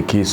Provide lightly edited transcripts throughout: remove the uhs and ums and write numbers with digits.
21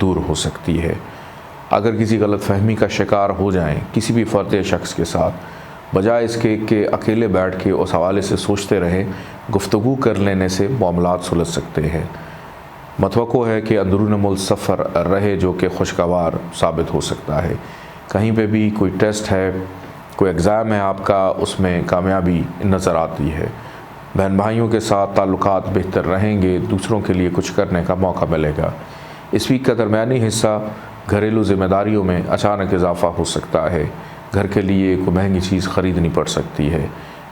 دور ہو سکتی ہے۔ اگر کسی غلط فہمی کا شکار ہو جائیں کسی بھی فرد یا شخص کے ساتھ، بجائے اس کے کہ اکیلے بیٹھ کے اس حوالے سے سوچتے رہیں، گفتگو کر لینے سے معاملات سلجھ سکتے ہیں۔ متوقع ہے کہ اندرون ملک سفر رہے جو کہ خوشگوار ثابت ہو سکتا ہے۔ کہیں پہ بھی کوئی ٹیسٹ ہے، کوئی ایگزام ہے آپ کا، اس میں کامیابی نظر آتی ہے۔ بہن بھائیوں کے ساتھ تعلقات بہتر رہیں گے، دوسروں کے لیے کچھ کرنے کا موقع ملے گا۔ اس ویک کا درمیانی حصہ گھریلو ذمہ داریوں میں اچانک اضافہ ہو سکتا ہے۔ گھر کے لیے کوئی مہنگی چیز خریدنی پڑ سکتی ہے۔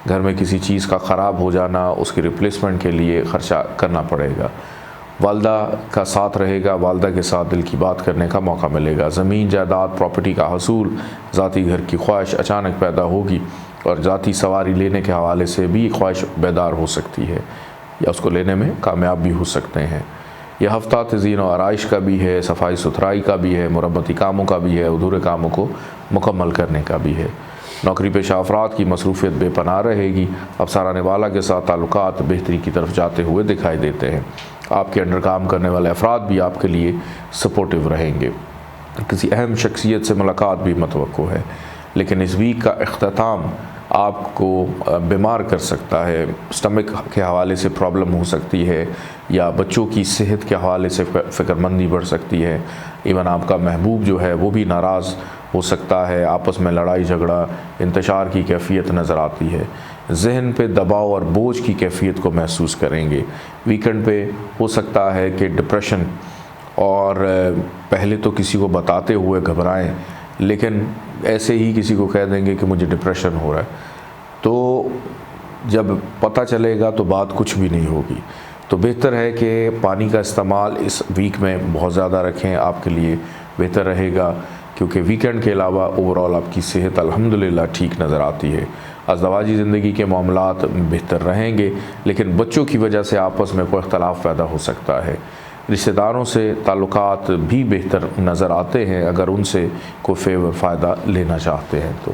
گھر میں کسی چیز کا خراب ہو جانا، اس کی ریپلیسمنٹ کے لیے خرچہ کرنا پڑے گا۔ والدہ کا ساتھ رہے گا، والدہ کے ساتھ دل کی بات کرنے کا موقع ملے گا۔ زمین جائیداد پراپرٹی کا حصول، ذاتی گھر کی خواہش اچانک پیدا ہوگی، اور ذاتی سواری لینے کے حوالے سے بھی خواہش بیدار ہو سکتی ہے یا اس کو لینے میں کامیاب بھی ہو سکتے ہیں۔ یہ ہفتہ تزئین و آرائش کا بھی ہے، صفائی ستھرائی کا بھی ہے، مرمتی کاموں کا بھی ہے، ادھورے کاموں کو مکمل کرنے کا بھی ہے۔ نوکری پیشہ افراد کی مصروفیت بے پناہ رہے گی۔ افسران والا کے ساتھ تعلقات بہتری کی طرف جاتے ہوئے دکھائی دیتے ہیں۔ آپ کے انڈر کام کرنے والے افراد بھی آپ کے لیے سپورٹیو رہیں گے۔ کسی اہم شخصیت سے ملاقات بھی متوقع ہے، لیکن اس ویک کا اختتام آپ کو بیمار کر سکتا ہے۔ سٹمک کے حوالے سے پرابلم ہو سکتی ہے، یا بچوں کی صحت کے حوالے سے فکر مندی بڑھ سکتی ہے۔ ایون آپ کا محبوب جو ہے وہ بھی ناراض ہو سکتا ہے، آپس میں لڑائی جھگڑا، انتشار کی کیفیت نظر آتی ہے۔ ذہن پہ دباؤ اور بوجھ کی کیفیت کو محسوس کریں گے۔ ویکنڈ پہ ہو سکتا ہے کہ ڈپریشن، اور پہلے تو کسی کو بتاتے ہوئے گھبرائیں، لیکن ایسے ہی کسی کو کہہ دیں گے کہ مجھے ڈپریشن ہو رہا ہے، تو جب پتہ چلے گا تو بات کچھ بھی نہیں ہوگی۔ تو بہتر ہے کہ پانی کا استعمال اس ویک میں بہت زیادہ رکھیں، آپ کے لیے بہتر رہے گا، کیونکہ ویکنڈ کے علاوہ اوورآل آپ کی صحت الحمدللہ ٹھیک نظر آتی ہے۔ ازدواجی زندگی کے معاملات بہتر رہیں گے، لیکن بچوں کی وجہ سے آپس میں کوئی اختلاف پیدا ہو سکتا ہے۔ رشتہ داروں سے تعلقات بھی بہتر نظر آتے ہیں، اگر ان سے کوئی فیور فائدہ لینا چاہتے ہیں تو۔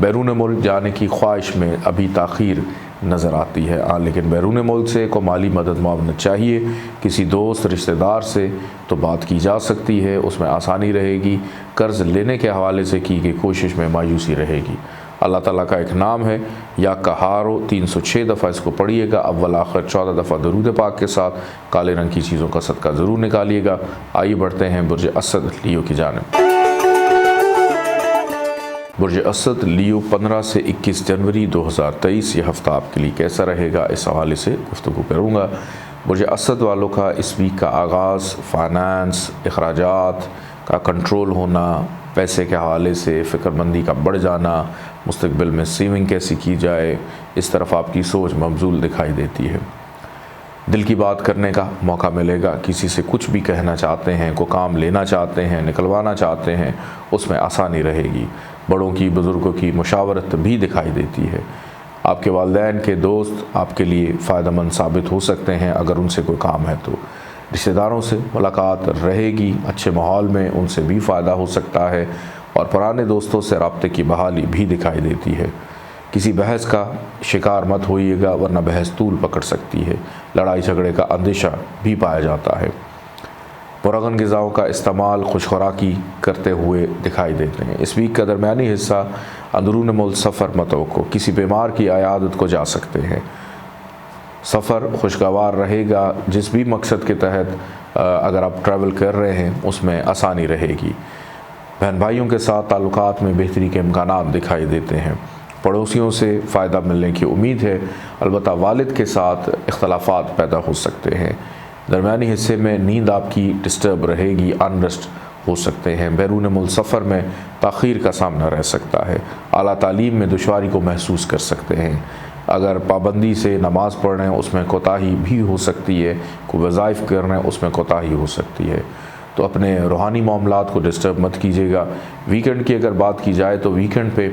بیرون ملک جانے کی خواہش میں ابھی تاخیر نظر آتی ہے، لیکن بیرون ملک سے کو مالی مدد معاونت چاہیے۔ کسی دوست رشتہ دار سے تو بات کی جا سکتی ہے، اس میں آسانی رہے گی۔ قرض لینے کے حوالے سے کی گئی کوشش میں مایوسی رہے گی۔ اللہ تعالیٰ کا ایک نام ہے یا کہارو، 306 دفعہ اس کو پڑھیے گا، اول آخر 14 دفعہ درود پاک کے ساتھ۔ کالے رنگ کی چیزوں کا صدقہ ضرور نکالیے گا۔ آئیے بڑھتے ہیں برج اسد لیو کی جانب۔ برج اسد لیو 15 سے 21 جنوری 2023 یہ ہفتہ آپ کے لیے کیسا رہے گا، اس حوالے سے گفتگو کروں گا۔ برج اسد والوں کا اس ویک کا آغاز فائنانس، اخراجات کا کنٹرول ہونا، پیسے کے حوالے سے فکر مندی کا بڑھ جانا، مستقبل میں سیونگ کیسی کی جائے، اس طرف آپ کی سوچ مبذول دکھائی دیتی ہے۔ دل کی بات کرنے کا موقع ملے گا، کسی سے کچھ بھی کہنا چاہتے ہیں، کوئی کام لینا چاہتے ہیں، نکلوانا چاہتے ہیں، اس میں آسانی رہے گی۔ بڑوں کی، بزرگوں کی مشاورت بھی دکھائی دیتی ہے۔ آپ کے والدین کے دوست آپ کے لیے فائدہ مند ثابت ہو سکتے ہیں، اگر ان سے کوئی کام ہے تو۔ رشتہ داروں سے ملاقات رہے گی، اچھے ماحول میں ان سے بھی فائدہ ہو سکتا ہے، اور پرانے دوستوں سے رابطے کی بحالی بھی دکھائی دیتی ہے۔ کسی بحث کا شکار مت ہوئیے گا، ورنہ بحث طول پکڑ سکتی ہے۔ لڑائی جھگڑے کا اندیشہ بھی پایا جاتا ہے۔ پرغن غذاؤں کا استعمال خوش خوراکی کرتے ہوئے دکھائی دیتے ہیں۔ اس ویک کا درمیانی حصہ اندرون ملک سفر متوقع، کسی بیمار کی عیادت کو جا سکتے ہیں۔ سفر خوشگوار رہے گا، جس بھی مقصد کے تحت اگر آپ ٹریول کر رہے ہیں اس میں آسانی رہے گی۔ بہن بھائیوں کے ساتھ تعلقات میں بہتری کے امکانات دکھائی دیتے ہیں۔ پڑوسیوں سے فائدہ ملنے کی امید ہے، البتہ والد کے ساتھ اختلافات پیدا ہو سکتے ہیں۔ درمیانی حصے میں نیند آپ کی ڈسٹرب رہے گی، انریسٹ ہو سکتے ہیں۔ بیرون ملک سفر میں تاخیر کا سامنا رہ سکتا ہے۔ اعلیٰ تعلیم میں دشواری کو محسوس کر سکتے ہیں۔ اگر پابندی سے نماز پڑھ رہے ہیں اس میں کوتاہی بھی ہو سکتی ہے، کوئی وظائف کر رہے ہیں اس میں کوتاہی ہو سکتی ہے، تو اپنے روحانی معاملات کو ڈسٹرب مت کیجیے گا۔ ویکنڈ کی اگر بات کی جائے تو ویکنڈ پہ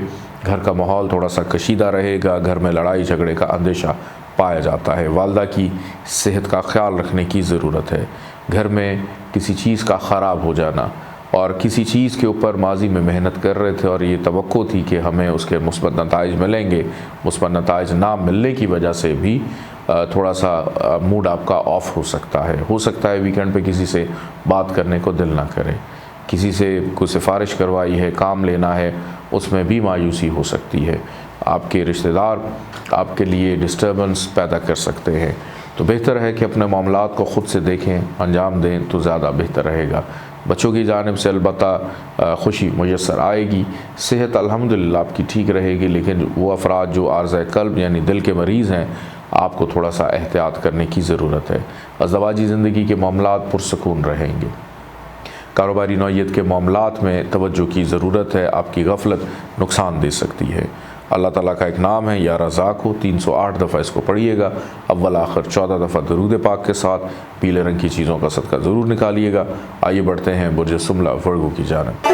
گھر کا ماحول تھوڑا سا کشیدہ رہے گا، گھر میں لڑائی جھگڑے کا اندیشہ پایا جاتا ہے۔ والدہ کی صحت کا خیال رکھنے کی ضرورت ہے۔ گھر میں کسی چیز کا خراب ہو جانا، اور کسی چیز کے اوپر ماضی میں محنت کر رہے تھے اور یہ توقع تھی کہ ہمیں اس کے مثبت نتائج ملیں گے، مثبت نتائج نہ ملنے کی وجہ سے بھی تھوڑا سا موڈ آپ کا آف ہو سکتا ہے ویکنڈ پہ کسی سے بات کرنے کو دل نہ کرے، کسی سے کوئی سفارش کروائی ہے، کام لینا ہے، اس میں بھی مایوسی ہو سکتی ہے، آپ کے رشتہ دار آپ کے لیے ڈسٹربنس پیدا کر سکتے ہیں، تو بہتر ہے کہ اپنے معاملات کو خود سے دیکھیں، انجام دیں تو زیادہ بہتر رہے گا۔ بچوں کی جانب سے البتہ خوشی میسر آئے گی، صحت الحمدللہ آپ کی ٹھیک رہے گی، لیکن وہ افراد جو عارضہ قلب یعنی دل کے مریض ہیں، آپ کو تھوڑا سا احتیاط کرنے کی ضرورت ہے۔ ازدواجی زندگی کے معاملات پرسکون رہیں گے۔ کاروباری نوعیت کے معاملات میں توجہ کی ضرورت ہے، آپ کی غفلت نقصان دے سکتی ہے۔ اللہ تعالیٰ کا ایک نام ہے یا رزاق ہو، 308 دفعہ اس کو پڑھیے گا، اول آخر 14 دفعہ درود پاک کے ساتھ، پیلے رنگ کی چیزوں کا صدقہ ضرور نکالیے گا۔ آئیے بڑھتے ہیں برج سملہ ورگو کی جانب۔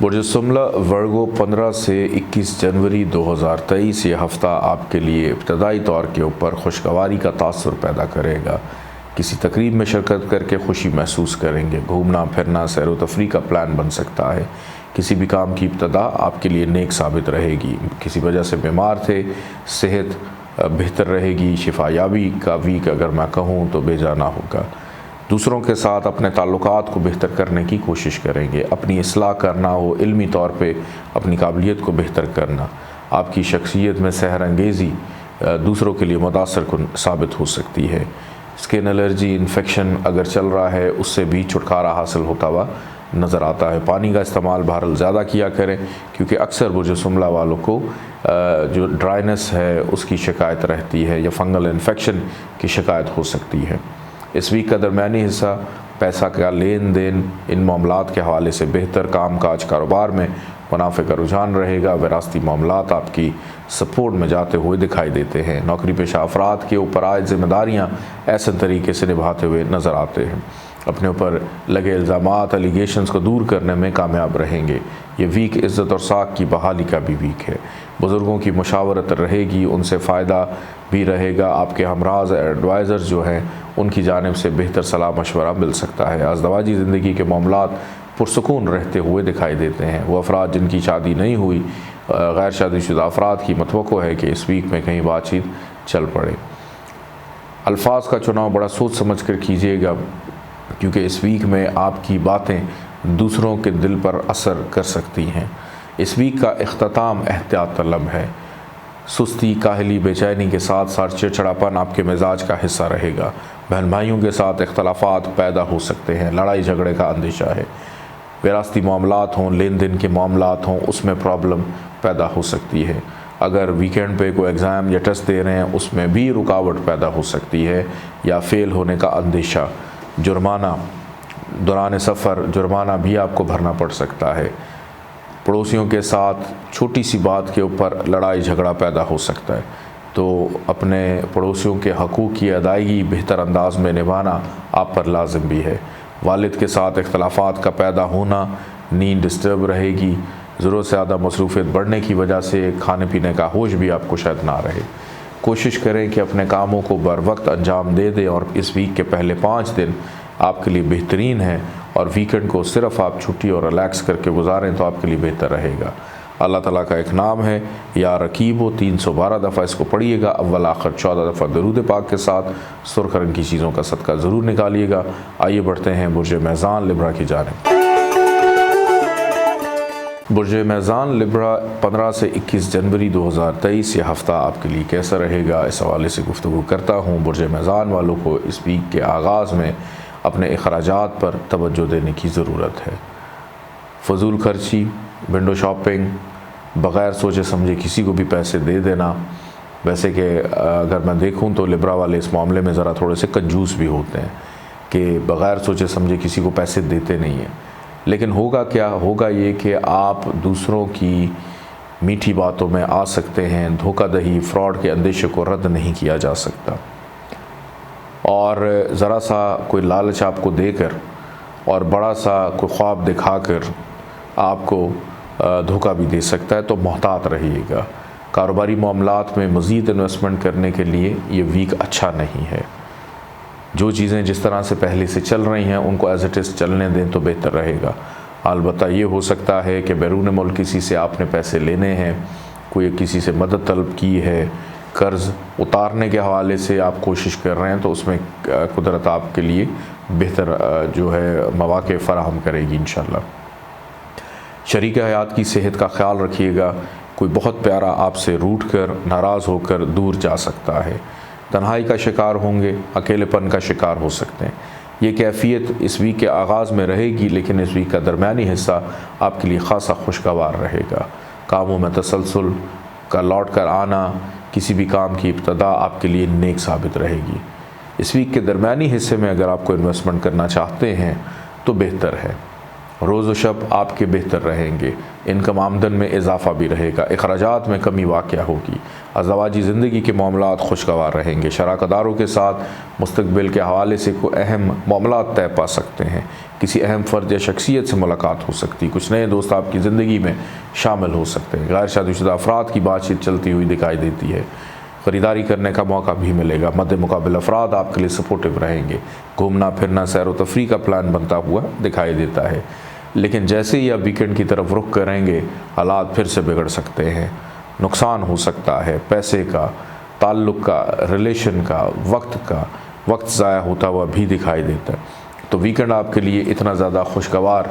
برج سملہ ورگو 15 سے 21 جنوری 2023 یہ ہفتہ آپ کے لیے ابتدائی طور کے اوپر خوشگواری کا تاثر پیدا کرے گا۔ کسی تقریب میں شرکت کر کے خوشی محسوس کریں گے، گھومنا پھرنا سیر و تفریح کا پلان بن سکتا ہے۔ کسی بھی کام کی ابتدا آپ کے لیے نیک ثابت رہے گی۔ کسی وجہ سے بیمار تھے، صحت بہتر رہے گی، شفا یابی کا ویک اگر میں کہوں تو بے جانا ہوگا۔ دوسروں کے ساتھ اپنے تعلقات کو بہتر کرنے کی کوشش کریں گے، اپنی اصلاح کرنا ہو، علمی طور پہ اپنی قابلیت کو بہتر کرنا۔ آپ کی شخصیت میں سحر انگیزی دوسروں کے لیے متاثر کن ثابت ہو سکتی ہے۔ اسکن الرجی انفیکشن اگر چل رہا ہے اس سے بھی چھٹکارا حاصل ہوتا ہوا نظر آتا ہے۔ پانی کا استعمال بہرحال زیادہ کیا کریں، کیونکہ اکثر برج سملہ والوں کو جو ڈرائنس ہے اس کی شکایت رہتی ہے یا فنگل انفیکشن کی شکایت ہو سکتی ہے۔ اس ویک کا درمیانی حصہ پیسہ کا لین دین ان معاملات کے حوالے سے بہتر، کام کاج کاروبار میں منافع کا رجحان رہے گا۔ وراثتی معاملات آپ کی سپورٹ میں جاتے ہوئے دکھائی دیتے ہیں۔ نوکری پیشہ افراد کے اوپر عائد ذمہ داریاں احسن طریقے سے نبھاتے ہوئے نظر آتے ہیں۔ اپنے اوپر لگے الزامات الیگیشنز کو دور کرنے میں کامیاب رہیں گے۔ یہ ویک عزت اور ساکھ کی بحالی کا بھی ویک ہے۔ بزرگوں کی مشاورت رہے گی، ان سے فائدہ بھی رہے گا۔ آپ کے ہمراز ایڈوائزرز جو ہیں ان کی جانب سے بہتر صلاح مشورہ مل سکتا ہے۔ ازدواجی زندگی کے معاملات پرسکون رہتے ہوئے دکھائی دیتے ہیں۔ وہ افراد جن کی شادی نہیں ہوئی، غیر شادی شدہ افراد کی متوقع ہے کہ اس ویک میں کہیں بات چیت چل پڑے۔ الفاظ کا چناؤ بڑا سوچ سمجھ کر کیجیے گا، کیونکہ اس ویک میں آپ کی باتیں دوسروں کے دل پر اثر کر سکتی ہیں۔ اس ویک کا اختتام احتیاط طلب ہے۔ سستی، کاہلی، بے چینی کے ساتھ ساتھ چڑچڑاپن آپ کے مزاج کا حصہ رہے گا۔ بہن بھائیوں کے ساتھ اختلافات پیدا ہو سکتے ہیں، لڑائی جھگڑے کا اندیشہ ہے۔ وراثتی معاملات ہوں، لین دین کے معاملات ہوں، اس میں پرابلم پیدا ہو سکتی ہے۔ اگر ویکنڈ پہ کوئی ایگزام یا ٹیسٹ دے رہے ہیں اس میں بھی رکاوٹ پیدا ہو سکتی ہے یا فیل ہونے کا اندیشہ۔ جرمانہ دوران سفر جرمانہ بھی آپ کو بھرنا پڑ سکتا ہے۔ پڑوسیوں کے ساتھ چھوٹی سی بات کے اوپر لڑائی جھگڑا پیدا ہو سکتا ہے، تو اپنے پڑوسیوں کے حقوق کی ادائیگی بہتر انداز میں نبھانا آپ پر لازم بھی ہے۔ والد کے ساتھ اختلافات کا پیدا ہونا، نیند ڈسٹرب رہے گی، ضرورت سے زیادہ مصروفیت بڑھنے کی وجہ سے کھانے پینے کا ہوش بھی آپ کو شاید نہ رہے۔ کوشش کریں کہ اپنے کاموں کو بر وقت انجام دے دیں، اور اس ویک کے پہلے 5 دن آپ کے لیے بہترین ہیں، اور ویکنڈ کو صرف آپ چھٹی اور ریلیکس کر کے گزاریں تو آپ کے لیے بہتر رہے گا۔ اللہ تعالیٰ کا ایک نام ہے یا رقیب ہو، 312 دفعہ اس کو پڑھیے گا، اول آخر 14 دفعہ درود پاک کے ساتھ، سرخ رنگ کی چیزوں کا صدقہ ضرور نکالیے گا۔ آئیے بڑھتے ہیں برج میزان لبرا کی جانب۔ برج میزان لبرا 15 سے 21 جنوری 2023 یہ ہفتہ آپ کے لیے کیسا رہے گا، اس حوالے سے گفتگو کرتا ہوں۔ برج میزان والوں کو اس ویک کے آغاز میں اپنے اخراجات پر توجہ دینے کی ضرورت ہے۔ فضول خرچی، ونڈو شاپنگ، بغیر سوچے سمجھے کسی کو بھی پیسے دے دینا، ویسے کہ اگر میں دیکھوں تو لبرا والے اس معاملے میں ذرا تھوڑے سے کنجوس بھی ہوتے ہیں کہ بغیر سوچے سمجھے کسی کو پیسے دیتے نہیں ہیں۔ لیکن ہوگا کیا؟ ہوگا یہ کہ آپ دوسروں کی میٹھی باتوں میں آ سکتے ہیں، دھوکہ دہی، فراڈ کے اندیشے کو رد نہیں کیا جا سکتا، اور ذرا سا کوئی لالچ آپ کو دے کر اور بڑا سا کوئی خواب دکھا کر آپ کو دھوکہ بھی دے سکتا ہے، تو محتاط رہیے گا۔ کاروباری معاملات میں مزید انویسٹمنٹ کرنے کے لیے یہ ویک اچھا نہیں ہے۔ جو چیزیں جس طرح سے پہلے سے چل رہی ہیں ان کو ایز اٹ از چلنے دیں تو بہتر رہے گا۔ البتہ یہ ہو سکتا ہے کہ بیرون ملک کسی سے آپ نے پیسے لینے ہیں، کوئی کسی سے مدد طلب کی ہے، قرض اتارنے کے حوالے سے آپ کوشش کر رہے ہیں تو اس میں قدرت آپ کے لیے بہتر جو ہے مواقع فراہم کرے گی انشاءاللہ۔ شریک حیات کی صحت کا خیال رکھیے گا، کوئی بہت پیارا آپ سے روٹھ کر ناراض ہو کر دور جا سکتا ہے، تنہائی کا شکار ہوں گے، اکیلے پن کا شکار ہو سکتے ہیں۔ یہ کیفیت اس ویک کے آغاز میں رہے گی، لیکن اس ویک کا درمیانی حصہ آپ کے لیے خاصا خوشگوار رہے گا۔ کاموں میں تسلسل کا لوٹ کر آنا، کسی بھی کام کی ابتدا آپ کے لیے نیک ثابت رہے گی۔ اس ویک کے درمیانی حصے میں اگر آپ کو انویسٹمنٹ کرنا چاہتے ہیں تو بہتر ہے۔ روز و شب آپ کے بہتر رہیں گے، انکم آمدن میں اضافہ بھی رہے گا، اخراجات میں کمی واقع ہوگی، ازدواجی زندگی کے معاملات خوشگوار رہیں گے، شراکت داروں کے ساتھ مستقبل کے حوالے سے کوئی اہم معاملات طے پا سکتے ہیں، کسی اہم فرد یا شخصیت سے ملاقات ہو سکتی، کچھ نئے دوست آپ کی زندگی میں شامل ہو سکتے ہیں، غیر شادی شدہ افراد کی بات چیت چلتی ہوئی دکھائی دیتی ہے، خریداری کرنے کا موقع بھی ملے گا، مد مقابل افراد آپ کے لیے سپورٹیو رہیں گے، گھومنا پھرنا سیر و تفریح کا پلان بنتا ہوا دکھائی دیتا ہے، لیکن جیسے ہی آپ ویکنڈ کی طرف رخ کریں گے حالات پھر سے بگڑ سکتے ہیں، نقصان ہو سکتا ہے، پیسے کا، تعلق کا، ریلیشن کا، وقت ضائع ہوتا ہوا بھی دکھائی دیتا ہے۔ تو ویکنڈ آپ کے لیے اتنا زیادہ خوشگوار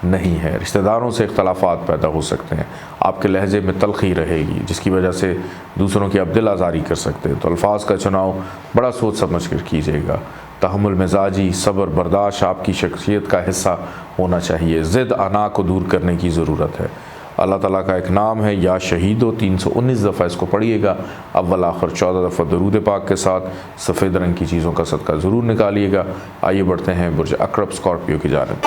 نہیں ہے، رشتہ داروں سے اختلافات پیدا ہو سکتے ہیں، آپ کے لہجے میں تلخی رہے گی جس کی وجہ سے دوسروں کی آپ دل آزاری کر سکتے ہیں، تو الفاظ کا چناؤ بڑا سوچ سمجھ کر کیجیے گا۔ تحمل مزاجی، صبر برداشت آپ کی شخصیت کا حصہ ہونا چاہیے، ضد انا کو دور کرنے کی ضرورت ہے۔ اللہ تعالیٰ کا ایک نام ہے یا شہیدو، 319 دفعہ اس کو پڑھیے گا، اول آخر 14 دفعہ درود پاک کے ساتھ، سفید رنگ کی چیزوں کا صدقہ ضرور نکالیے گا۔ آئیے بڑھتے ہیں برج عقرب اسکارپیو کی جانب۔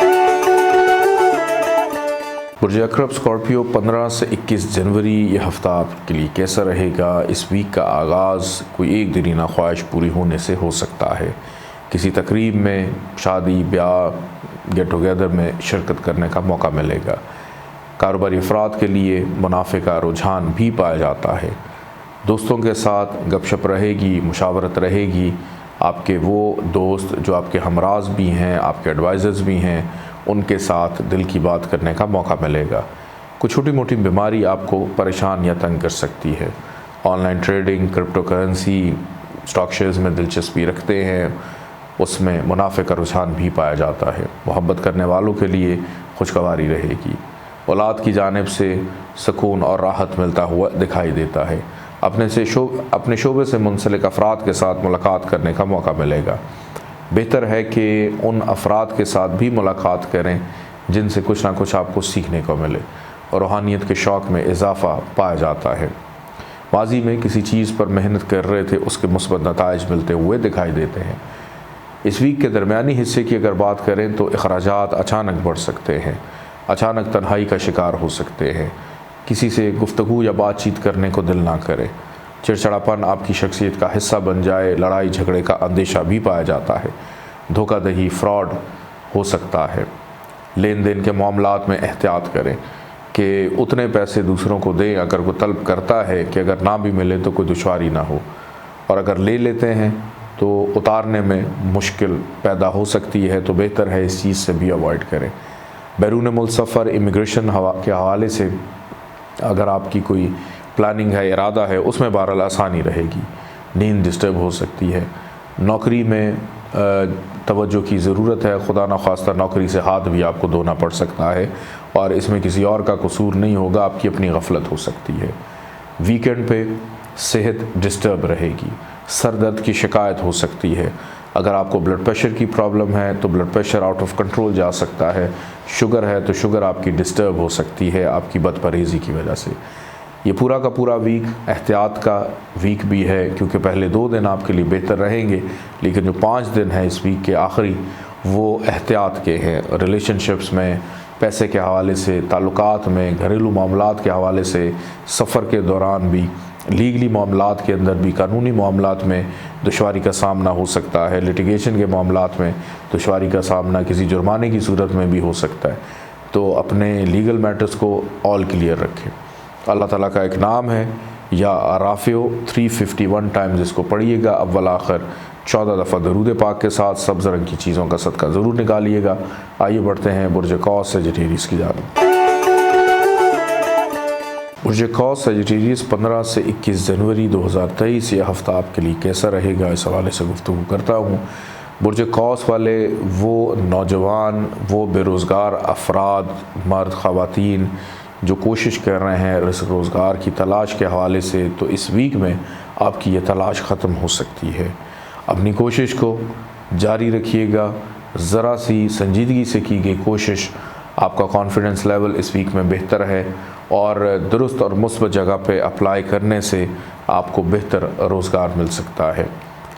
برج عقرب اسکارپیو 15 سے 21 جنوری یہ ہفتہ آپ کے لیے کیسا رہے گا؟ اس ویک کا آغاز کوئی ایک دینہ خواہش پوری ہونے سے ہو سکتا ہے، کسی تقریب میں، شادی، بیاہ، گیٹ ٹوگیدر میں شرکت کرنے کا موقع ملے گا۔ کاروباری افراد کے لیے منافع کا رجحان بھی پایا جاتا ہے، دوستوں کے ساتھ گپ شپ رہے گی، مشاورت رہے گی، آپ کے وہ دوست جو آپ کے ہمراز بھی ہیں، آپ کے ایڈوائزرز بھی ہیں، ان کے ساتھ دل کی بات کرنے کا موقع ملے گا۔ کوئی چھوٹی موٹی بیماری آپ کو پریشان یا تنگ کر سکتی ہے۔ On line trading, crypto currency, stock shares میں دلچسپی رکھتے ہیں، اس میں منافع کا رجحان بھی پایا جاتا ہے۔ محبت کرنے والوں کے لیے خوشگواری رہے گی، اولاد کی جانب سے سکون اور راحت ملتا ہوا دکھائی دیتا ہے۔ اپنے شعبے سے منسلک افراد کے ساتھ ملاقات کرنے کا موقع ملے گا۔ بہتر ہے کہ ان افراد کے ساتھ بھی ملاقات کریں جن سے کچھ نہ کچھ آپ کو سیکھنے کو ملے، اور روحانیت کے شوق میں اضافہ پایا جاتا ہے۔ ماضی میں کسی چیز پر محنت کر رہے تھے، اس کے مثبت نتائج ملتے ہوئے دکھائی دیتے ہیں۔ اس ویک کے درمیانی حصے کی اگر بات کریں تو اخراجات اچانک بڑھ سکتے ہیں، اچانک تنہائی کا شکار ہو سکتے ہیں، کسی سے گفتگو یا بات چیت کرنے کو دل نہ کرے، چڑچڑاپن آپ کی شخصیت کا حصہ بن جائے، لڑائی جھگڑے کا اندیشہ بھی پایا جاتا ہے، دھوکہ دہی، فراڈ ہو سکتا ہے۔ لین دین کے معاملات میں احتیاط کریں کہ اتنے پیسے دوسروں کو دیں اگر وہ طلب کرتا ہے کہ اگر نہ بھی ملے تو کوئی دشواری نہ ہو، اور اگر لے لیتے ہیں تو اتارنے میں مشکل پیدا ہو سکتی ہے، تو بہتر ہے اس چیز سے بھی اوائڈ کریں۔ بیرون ملک سفر، امیگریشن کے حوالے سے اگر آپ کی کوئی پلاننگ ہے، ارادہ ہے، اس میں بہرحال آسانی رہے گی۔ نیند ڈسٹرب ہو سکتی ہے، نوکری میں توجہ کی ضرورت ہے، خدا نخواستہ نوکری سے ہاتھ بھی آپ کو دھونا پڑ سکتا ہے، اور اس میں کسی اور کا قصور نہیں ہوگا، آپ کی اپنی غفلت ہو سکتی ہے۔ ویکنڈ پہ صحت ڈسٹرب رہے گی، سر درد کی شکایت ہو سکتی ہے، اگر آپ کو بلڈ پریشر کی پرابلم ہے تو blood pressure out of control جا سکتا ہے، شوگر ہے تو شوگر آپ کی ڈسٹرب ہو سکتی ہے آپ کی بد پرہیزی کی وجہ سے۔ یہ پورا کا پورا ویک احتیاط کا ویک بھی ہے، کیونکہ پہلے 2 دن آپ کے لیے بہتر رہیں گے، لیکن جو 5 دن ہیں اس ویک کے آخری وہ احتیاط کے ہیں۔ ریلیشن شپس میں، پیسے کے حوالے سے، تعلقات میں، گھریلو معاملات کے حوالے سے، سفر کے دوران بھی، لیگلی معاملات کے اندر بھی، قانونی معاملات میں دشواری کا سامنا ہو سکتا ہے، لیٹیگیشن کے معاملات میں دشواری کا سامنا کسی جرمانے کی صورت میں بھی ہو سکتا ہے، تو اپنے لیگل میٹرز کو آل کلیئر رکھیں۔ اللہ تعالیٰ کا ایک نام ہے یا رافعو، 351 ٹائمز اس کو پڑھیے گا، اول آخر 14 دفعہ درود پاک کے ساتھ، سبز رنگ کی چیزوں کا صدقہ ضرور نکالیے گا۔ آئیے بڑھتے ہیں برج قوس سے سیجیٹیریس کی جانب۔ برج قوس سیجیٹیریس 15 سے 21 جنوری 2023 یہ ہفتہ آپ کے لیے کیسا رہے گا، اس حوالے سے گفتگو کرتا ہوں۔ برج قوس والے وہ نوجوان، وہ بے روزگار افراد، مرد خواتین جو کوشش کر رہے ہیں رزق روزگار کی تلاش کے حوالے سے، تو اس ویک میں آپ کی یہ تلاش ختم ہو سکتی ہے۔ اپنی کوشش کو جاری رکھیے گا، ذرا سی سنجیدگی سے کی گئی کوشش، آپ کا کانفیڈنس لیول اس ویک میں بہتر ہے، اور درست اور مثبت جگہ پہ اپلائی کرنے سے آپ کو بہتر روزگار مل سکتا ہے۔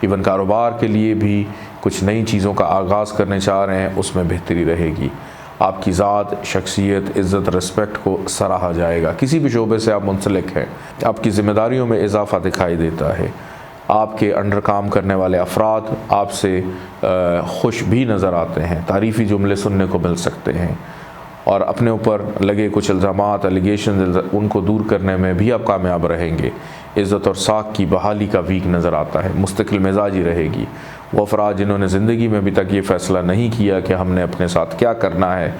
ایون کاروبار کے لیے بھی کچھ نئی چیزوں کا آغاز کرنے چاہ رہے ہیں، اس میں بہتری رہے گی۔ آپ کی ذات، شخصیت، عزت، رسپیکٹ کو سراہا جائے گا۔ کسی بھی شعبے سے آپ منسلک ہیں، آپ کی ذمہ داریوں میں اضافہ دکھائی دیتا ہے۔ آپ کے انڈر کام کرنے والے افراد آپ سے خوش بھی نظر آتے ہیں، تعریفی جملے سننے کو مل سکتے ہیں، اور اپنے اوپر لگے کچھ الزامات، الیگیشنز، ان کو دور کرنے میں بھی آپ کامیاب رہیں گے۔ عزت اور ساکھ کی بحالی کا ویک نظر آتا ہے، مستقل مزاجی رہے گی۔ وہ افراد جنہوں نے زندگی میں ابھی تک یہ فیصلہ نہیں کیا کہ ہم نے اپنے ساتھ کیا کرنا ہے،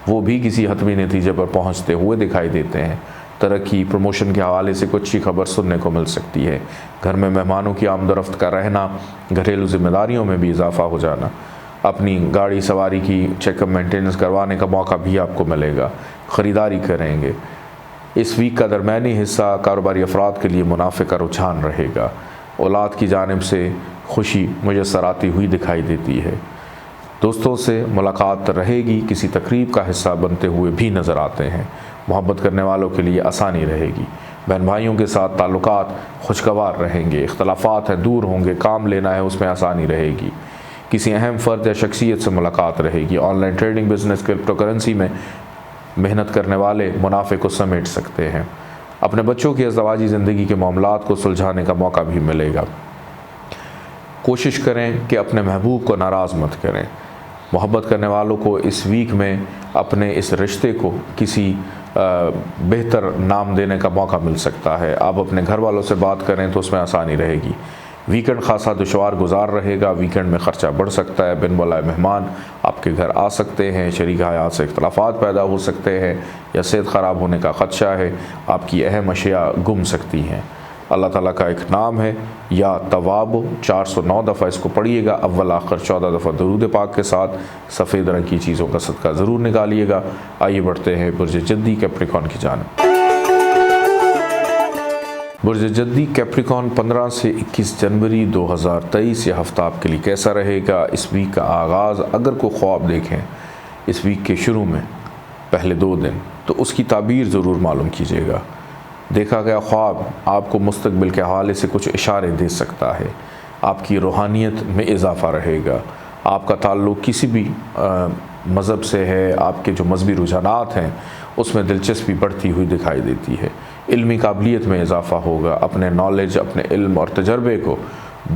وہ بھی کسی حتمی نتیجے پر پہنچتے ہوئے دکھائی دیتے ہیں۔ ترقی، پروموشن کے حوالے سے کچھ اچھی خبر سننے کو مل سکتی ہے۔ گھر میں مہمانوں کی آمد و رفت کا رہنا، گھریلو ذمہ داریوں میں بھی اضافہ ہو جانا، اپنی گاڑی سواری کی چیک اپ مینٹیننس کروانے کا موقع بھی آپ کو ملے گا۔ خریداری کریں گے۔ اس ویک کا درمیانی حصہ کاروباری افراد کے لیے منافع کا رجحان رہے گا۔ اولاد کی جانب سے خوشی میسر آتی ہوئی دکھائی دیتی ہے۔ دوستوں سے ملاقات رہے گی، کسی تقریب کا حصہ بنتے ہوئے بھی نظر آتے ہیں۔ محبت کرنے والوں کے لیے آسانی رہے گی۔ بہن بھائیوں کے ساتھ تعلقات خوشگوار رہیں گے۔ اختلافات ہیں دور ہوں گے، کام لینا ہے اس میں آسانی رہے گی۔ کسی اہم فرد یا شخصیت سے ملاقات رہے گی۔ On line trading, business, crypto currency میں محنت کرنے والے منافع کو سمیٹ سکتے ہیں۔ اپنے بچوں کی ازدواجی زندگی کے معاملات کو سلجھانے کا موقع بھی ملے گا۔ کوشش کریں کہ اپنے محبوب کو ناراض مت کریں۔ محبت کرنے والوں کو اس ویک میں اپنے اس رشتے کو کسی بہتر نام دینے کا موقع مل سکتا ہے۔ آپ اپنے گھر والوں سے بات کریں تو اس میں آسانی رہے گی۔ ویکنڈ خاصا دشوار گزار رہے گا۔ ویکنڈ میں خرچہ بڑھ سکتا ہے، بن بلائے مہمان آپ کے گھر آ سکتے ہیں، شریک حیات سے اختلافات پیدا ہو سکتے ہیں، یا صحت خراب ہونے کا خدشہ ہے، آپ کی اہم اشیاء گم سکتی ہیں۔ اللہ تعالیٰ کا ایک نام ہے یا تواب، 409 دفعہ اس کو پڑھیے گا، اول آخر 14 دفعہ درود پاک کے ساتھ۔ سفید رنگ کی چیزوں کا صدقہ ضرور نکالیے گا۔ آئیے بڑھتے ہیں برج جدی کیپریکون کی جانب۔ برج جدی کیپریکون 15 سے 21 جنوری 2023 یہ ہفتہ آپ کے لیے کیسا رہے گا۔ اس ویک کا آغاز، اگر کوئی خواب دیکھیں اس ویک کے شروع میں پہلے 2 دن، تو اس کی تعبیر ضرور معلوم کیجیے گا۔ دیکھا گیا خواب آپ کو مستقبل کے حوالے سے کچھ اشارے دے سکتا ہے۔ آپ کی روحانیت میں اضافہ رہے گا۔ آپ کا تعلق کسی بھی مذہب سے ہے، آپ کے جو مذہبی رجحانات ہیں اس میں دلچسپی بڑھتی ہوئی دکھائی دیتی ہے۔ علمی قابلیت میں اضافہ ہوگا۔ اپنے نالج، اپنے علم اور تجربے کو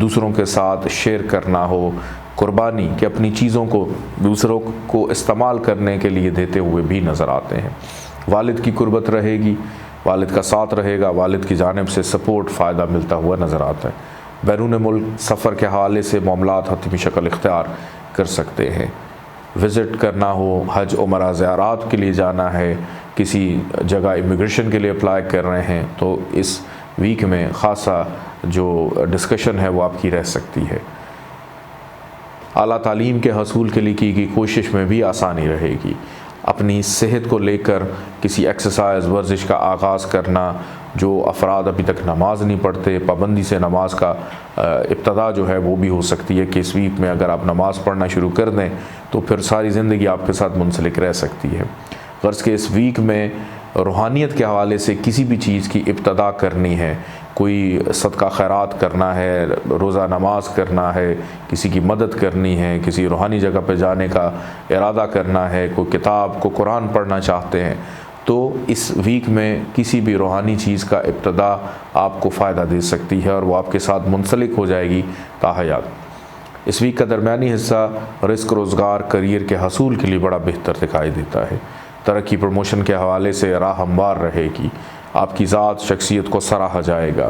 دوسروں کے ساتھ شیئر کرنا ہو، قربانی کہ اپنی چیزوں کو دوسروں کو استعمال کرنے کے لیے دیتے ہوئے بھی نظر آتے ہیں۔ والد کی قربت رہے گی، والد کا ساتھ رہے گا، والد کی جانب سے سپورٹ، فائدہ ملتا ہوا نظر آتا ہے۔ بیرون ملک سفر کے حوالے سے معاملات حتمی شکل اختیار کر سکتے ہیں۔ وزٹ کرنا ہو، حج عمرہ زیارات کے لیے جانا ہے، کسی جگہ امیگریشن کے لیے اپلائی کر رہے ہیں، تو اس ویک میں خاصا جو ڈسکشن ہے وہ آپ کی رہ سکتی ہے۔ اعلیٰ تعلیم کے حصول کے لیے کی گئی کوشش میں بھی آسانی رہے گی۔ اپنی صحت کو لے کر کسی ایکسرسائز، ورزش کا آغاز کرنا، جو افراد ابھی تک نماز نہیں پڑھتے، پابندی سے نماز کا ابتدا جو ہے وہ بھی ہو سکتی ہے کہ اس ویک میں اگر آپ نماز پڑھنا شروع کر دیں تو پھر ساری زندگی آپ کے ساتھ منسلک رہ سکتی ہے۔ غرض کہ اس ویک میں روحانیت کے حوالے سے کسی بھی چیز کی ابتدا کرنی ہے، کوئی صدقہ خیرات کرنا ہے، روزہ نماز کرنا ہے، کسی کی مدد کرنی ہے، کسی روحانی جگہ پہ جانے کا ارادہ کرنا ہے، کوئی کتاب کو قرآن پڑھنا چاہتے ہیں، تو اس ویک میں کسی بھی روحانی چیز کا ابتدا آپ کو فائدہ دے سکتی ہے اور وہ آپ کے ساتھ منسلک ہو جائے گی تاحیات۔ اس ویک کا درمیانی حصہ رزق، روزگار، کریئر کے حصول کے لیے بڑا بہتر دکھائی دیتا ہے۔ ترقی، پروموشن کے حوالے سے راہ ہموار رہے گی۔ آپ کی ذات، شخصیت کو سراہا جائے گا۔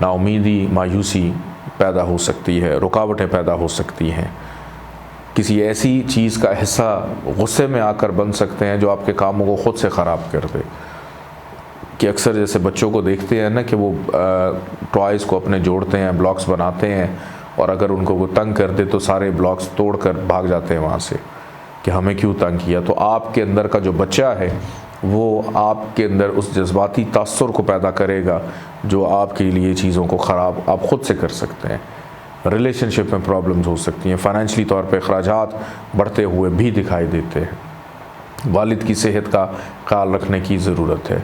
ناامیدی، مایوسی پیدا ہو سکتی ہے، رکاوٹیں پیدا ہو سکتی ہیں، کسی ایسی چیز کا حصہ غصے میں آ کر بن سکتے ہیں جو آپ کے کاموں کو خود سے خراب کر دے۔ کہ اکثر جیسے بچوں کو دیکھتے ہیں نا کہ وہ ٹوائز کو اپنے جوڑتے ہیں، بلاکس بناتے ہیں، اور اگر ان کو وہ تنگ کر دے تو سارے بلاکس توڑ کر بھاگ جاتے ہیں وہاں سے کہ ہمیں کیوں تنگ کیا۔ تو آپ کے اندر کا جو بچہ ہے وہ آپ کے اندر اس جذباتی تاثر کو پیدا کرے گا جو آپ کے لیے چیزوں کو خراب آپ خود سے کر سکتے ہیں۔ ریلیشن شپ میں پرابلمز ہو سکتی ہیں، فائنینشلی طور پہ اخراجات بڑھتے ہوئے بھی دکھائی دیتے ہیں۔ والد کی صحت کا خیال رکھنے کی ضرورت ہے،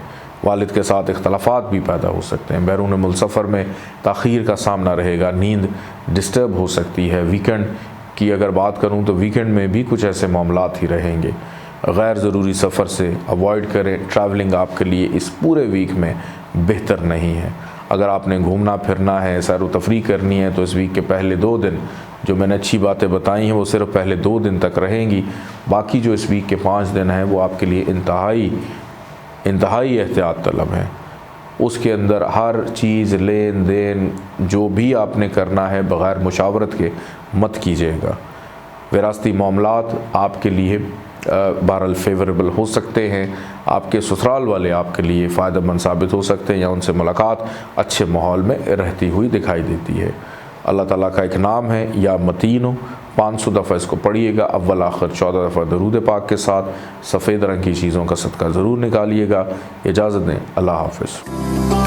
والد کے ساتھ اختلافات بھی پیدا ہو سکتے ہیں، بیرون ملک سفر میں تاخیر کا سامنا رہے گا، نیند ڈسٹرب ہو سکتی ہے۔ ویکنڈ کی اگر بات کروں تو ویکنڈ میں بھی کچھ ایسے معاملات ہی رہیں گے۔ غیر ضروری سفر سے اوائڈ کریں، ٹریولنگ آپ کے لیے اس پورے ویک میں بہتر نہیں ہے۔ اگر آپ نے گھومنا پھرنا ہے، سیر و تفریح کرنی ہے تو اس ویک کے پہلے 2 دن جو میں نے اچھی باتیں بتائی ہیں وہ صرف پہلے 2 دن تک رہیں گی، باقی جو اس ویک کے 5 دن ہیں وہ آپ کے لیے انتہائی احتیاط طلب ہیں۔ اس کے اندر ہر چیز لین دین جو بھی آپ نے کرنا ہے بغیر مشاورت کے مت کیجیے گا۔ وراثتی معاملات آپ کے لیے بہرحال فیوریبل ہو سکتے ہیں، آپ کے سسرال والے آپ کے لیے فائدہ مند ثابت ہو سکتے ہیں یا ان سے ملاقات اچھے ماحول میں رہتی ہوئی دکھائی دیتی ہے۔ اللہ تعالیٰ کا ایک نام ہے یا متین، 500 دفعہ اس کو پڑھیے گا، اول آخر 14 دفعہ درود پاک کے ساتھ۔ سفید رنگ کی چیزوں کا صدقہ ضرور نکالیے گا۔ اجازت دیں، اللہ حافظ۔